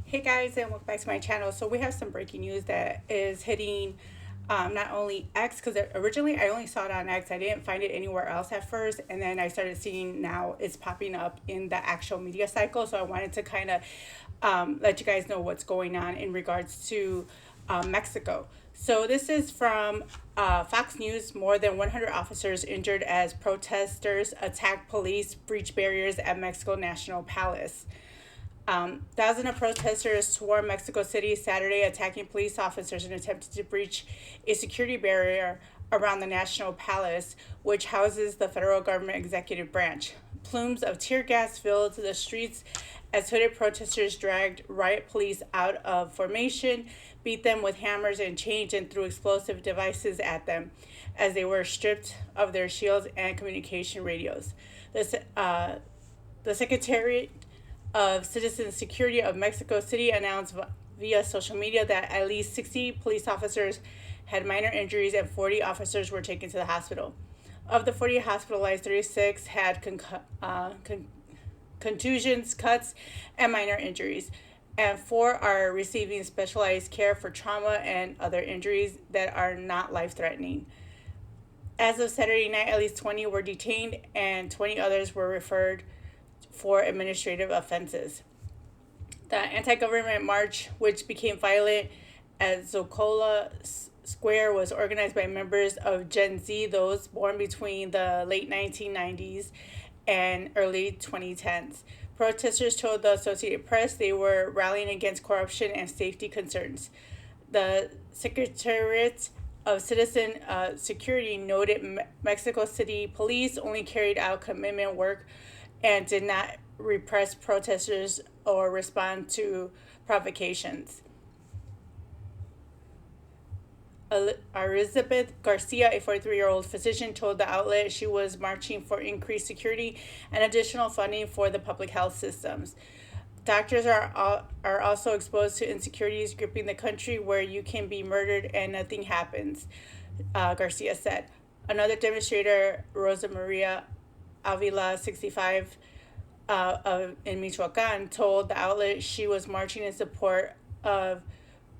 Hey guys, and welcome back to my channel. So we have some breaking news that is hitting not only X, because originally I only saw it on X. I didn't find it anywhere else at first, and then I started seeing now it's popping up in the actual media cycle. So I wanted to kind of let you guys know what's going on in regards to Mexico. So this is from Fox News. More than 100 officers injured as protesters attack police, breach barriers at Mexico National Palace. Thousands of protesters swarmed Mexico City Saturday, attacking police officers and attempted to breach a security barrier around the National Palace, which houses the federal government executive branch. Plumes of tear gas filled the streets as hooded protesters dragged riot police out of formation, beat them with hammers and chains, and threw explosive devices at them as they were stripped of their shields and communication radios. The Secretariat of Citizen Security of Mexico City announced via social media that at least 60 police officers had minor injuries and 40 officers were taken to the hospital. Of the 40 hospitalized, 36 had contusions, cuts, and minor injuries, and 4 are receiving specialized care for trauma and other injuries that are not life-threatening. As of Saturday night, at least 20 were detained and 20 others were referred for administrative offenses. The anti-government march, which became violent at Zocalo Square, was organized by members of Gen Z, those born between the late 1990s and early 2010s. Protesters told the Associated Press they were rallying against corruption and safety concerns. The Secretariat of Citizen Security noted Mexico City police only carried out commitment work and did not repress protesters or respond to provocations. Elizabeth Garcia, a 43-year-old physician, told the outlet she was marching for increased security and additional funding for the public health systems. Doctors are also exposed to insecurities gripping the country where you can be murdered and nothing happens, Garcia said. Another demonstrator, Rosa Maria Avila, 65, in Michoacan, told the outlet she was marching in support of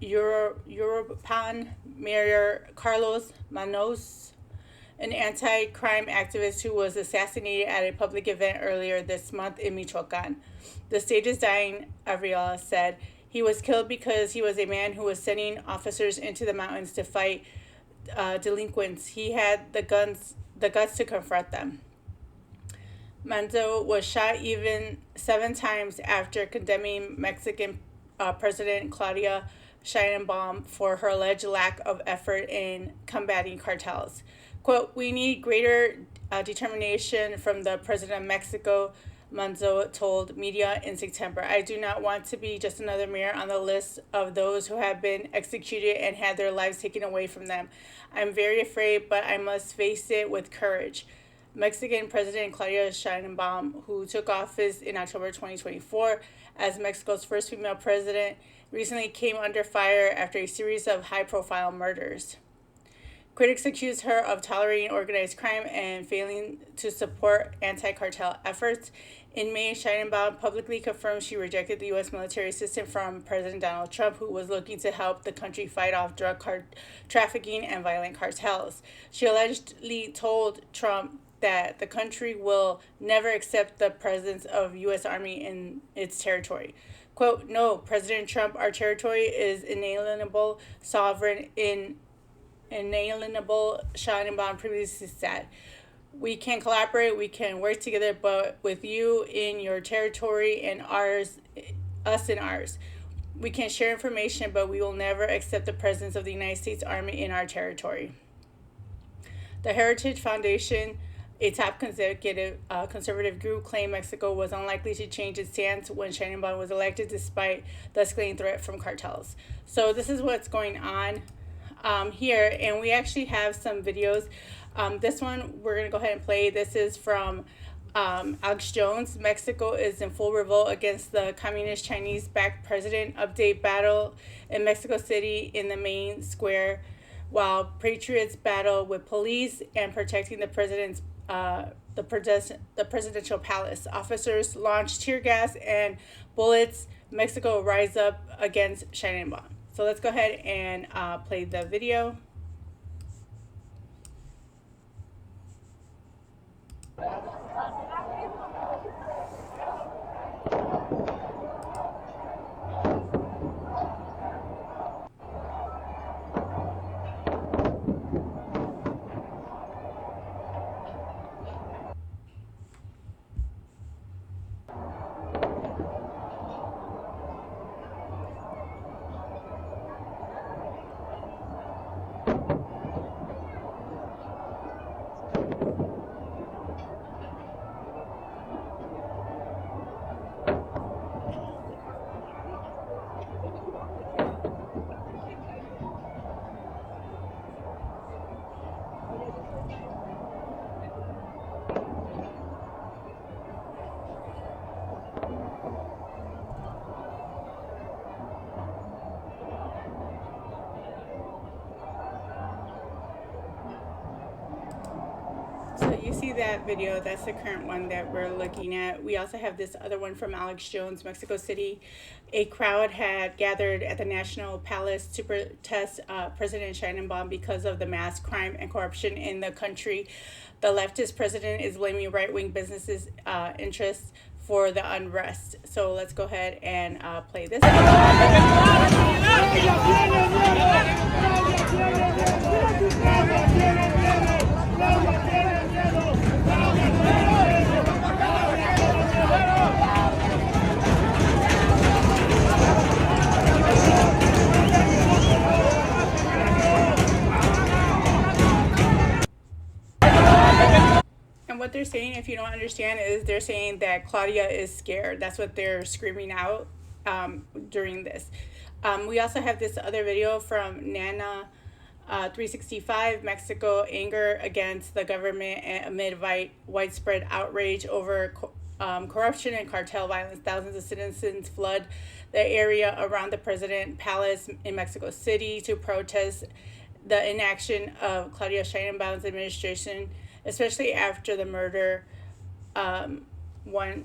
ERUPTS Mayor Carlos Manos, an anti-crime activist who was assassinated at a public event earlier this month in Michoacan. The state is dying, Avila said. He was killed because he was a man who was sending officers into the mountains to fight delinquents. He had the guts to confront them. Manzo was shot even 7 times after condemning Mexican President Claudia Sheinbaum for her alleged lack of effort in combating cartels. Quote, "We need greater determination from the President of Mexico," Manzo told media in September. "I do not want to be just another mayor on the list of those who have been executed and had their lives taken away from them. I'm very afraid, but I must face it with courage." Mexican President Claudia Sheinbaum, who took office in October 2024 as Mexico's first female president, recently came under fire after a series of high-profile murders. Critics accuse her of tolerating organized crime and failing to support anti-cartel efforts. In May, Sheinbaum publicly confirmed she rejected the U.S. military assistance from President Donald Trump, who was looking to help the country fight off drug trafficking and violent cartels. She allegedly told Trump that the country will never accept the presence of U.S. Army in its territory. Quote, "No, President Trump, our territory is inalienable, sovereign, inalienable," Sheinbaum previously said. "We can collaborate, we can work together, but with you in your territory and us in ours. We can share information, but we will never accept the presence of the United States Army in our territory." The Heritage Foundation, a top conservative group, claimed Mexico was unlikely to change its stance when Sheinbaum was elected, despite the escalating threat from cartels. So this is what's going on here, and we actually have some videos. This one we're going to go ahead and play. This is from Alex Jones. "Mexico is in full revolt against the communist Chinese-backed president. Update: battle in Mexico City in the main square, while patriots battle with police and protecting the president's the presidential palace. Officers launched tear gas and bullets. Mexico rise up against Sheinbaum. So let's go ahead and play the video. So you see that video, that's the current one that we're looking at. We also have this other one from Alex Jones, Mexico City. A crowd had gathered at the National Palace to protest President Sheinbaum because of the mass crime and corruption in the country. The leftist president is blaming right-wing businesses' interests for the unrest. So let's go ahead and play this. And what they're saying, if you don't understand, is they're saying that Claudia is scared. That's what they're screaming out during this. We also have this other video from Nana 365, Mexico, anger against the government amid widespread outrage over corruption and cartel violence. Thousands of citizens flood the area around the president palace in Mexico City to protest the inaction of Claudia Sheinbaum's administration, especially after the murder. 1.5,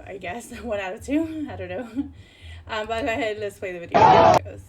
I guess. 1 out of 2. I don't know. But go ahead, let's play the video. Here it goes.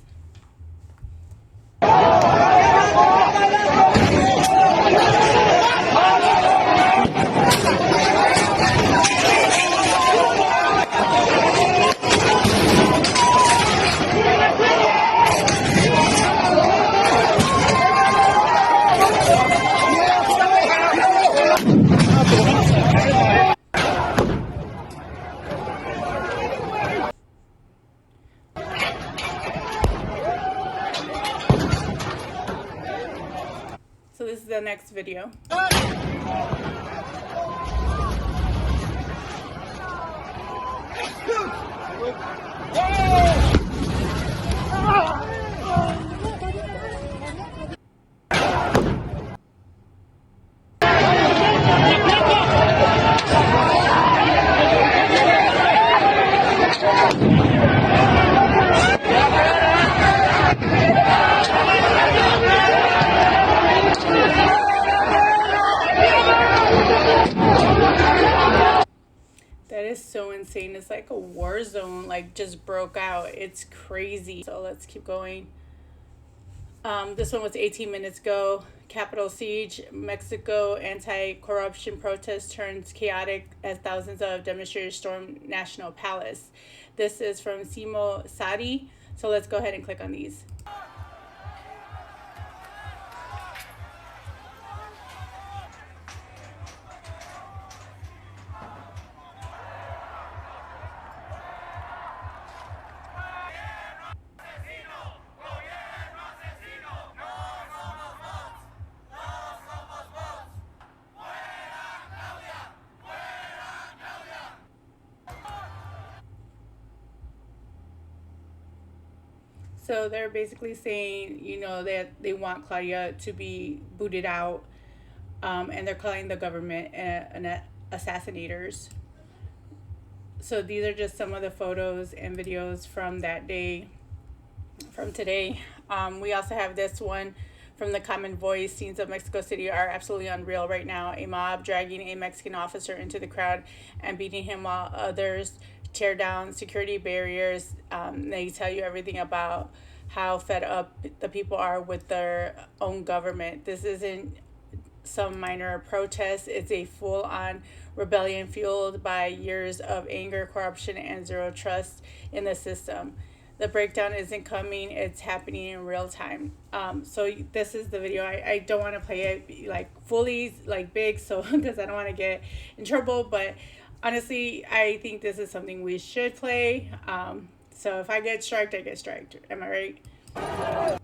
So this is the next video. That is so insane. It's like a war zone, like just broke out. It's crazy. So let's keep going. This one was 18 minutes ago. Capitol siege, Mexico anti-corruption protest turns chaotic as thousands of demonstrators storm National Palace. This is from Simo Sadi. So let's go ahead and click on these. So they're basically saying, you know, that they want Claudia to be booted out, and they're calling the government assassinators. So these are just some of the photos and videos from that day, from today. We also have this one from the Common Voice. Scenes of Mexico City are absolutely unreal right now. A mob dragging a Mexican officer into the crowd and beating him while others tear down security barriers. They tell you everything about how fed up the people are with their own government. This isn't some minor protest. It's a full-on rebellion fueled by years of anger, corruption, and zero trust in the system. The breakdown isn't coming, it's happening in real time. So this is the video. I don't want to play it like fully like big, so because I don't want to get in trouble, but honestly I think this is something we should play. So if I get striked, I get striked. Am I right?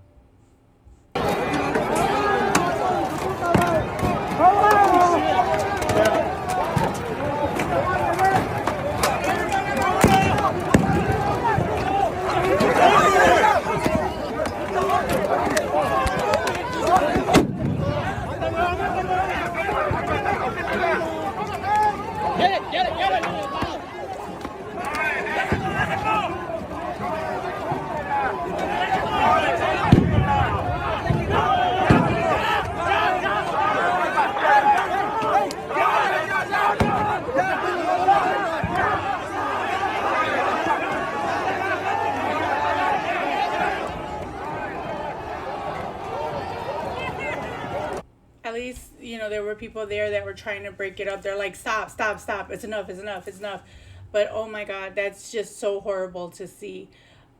At least, you know, there were people there that were trying to break it up. They're like, stop, stop, stop. It's enough, it's enough, it's enough. But oh my God, that's just so horrible to see.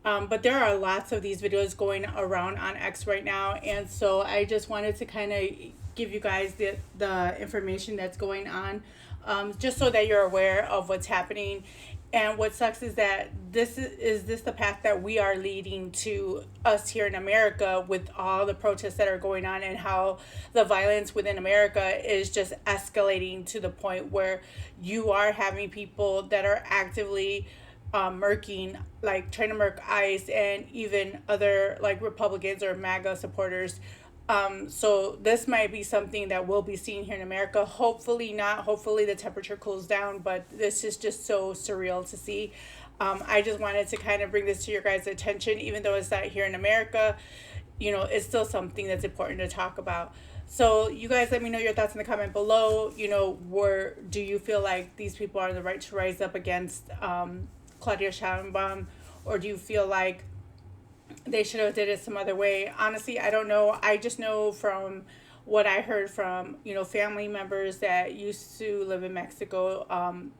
But there are lots of these videos going around on X right now. And so I just wanted to kind of give you guys the information that's going on, just so that you're aware of what's happening. And what sucks is that this the path that we are leading to us here in America with all the protests that are going on, and how the violence within America is just escalating to the point where you are having people that are actively murking, like trying to murk ICE and even other like Republicans or MAGA supporters. So this might be something that we'll be seeing here in America. Hopefully not. Hopefully the temperature cools down, but this is just so surreal to see. I just wanted to kind of bring this to your guys' attention. Even though it's not here in America, you know, it's still something that's important to talk about. So you guys let me know your thoughts in the comment below. You know, do you feel like these people are the right to rise up against Claudia Sheinbaum, or do you feel like they should have did it some other way? Honestly, I don't know. I just know from what I heard from, you know, family members that used to live in Mexico,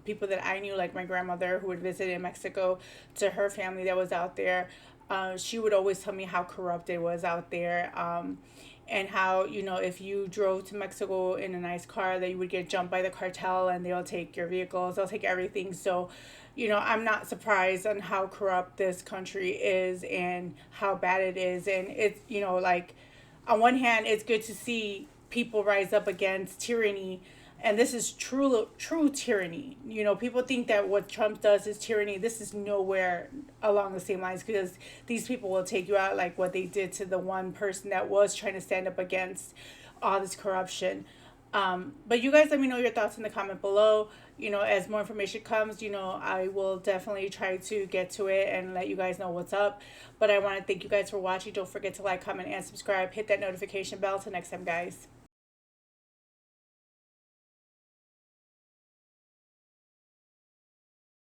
people that I knew, like my grandmother who would visit in Mexico, to her family that was out there. She would always tell me how corrupt it was out there, and how, you know, if you drove to Mexico in a nice car, that you would get jumped by the cartel and they'll take your vehicles, they'll take everything. So, you know, I'm not surprised on how corrupt this country is and how bad it is. And it's, you know, like, on one hand, it's good to see people rise up against tyranny. And this is true tyranny. You know, people think that what Trump does is tyranny. This is nowhere along the same lines, because these people will take you out like what they did to the one person that was trying to stand up against all this corruption. But you guys let me know your thoughts in the comment below. You know, as more information comes, you know, I will definitely try to get to it and let you guys know what's up. But I want to thank you guys for watching. Don't forget to like, comment, and subscribe. Hit that notification bell. Till next time, guys.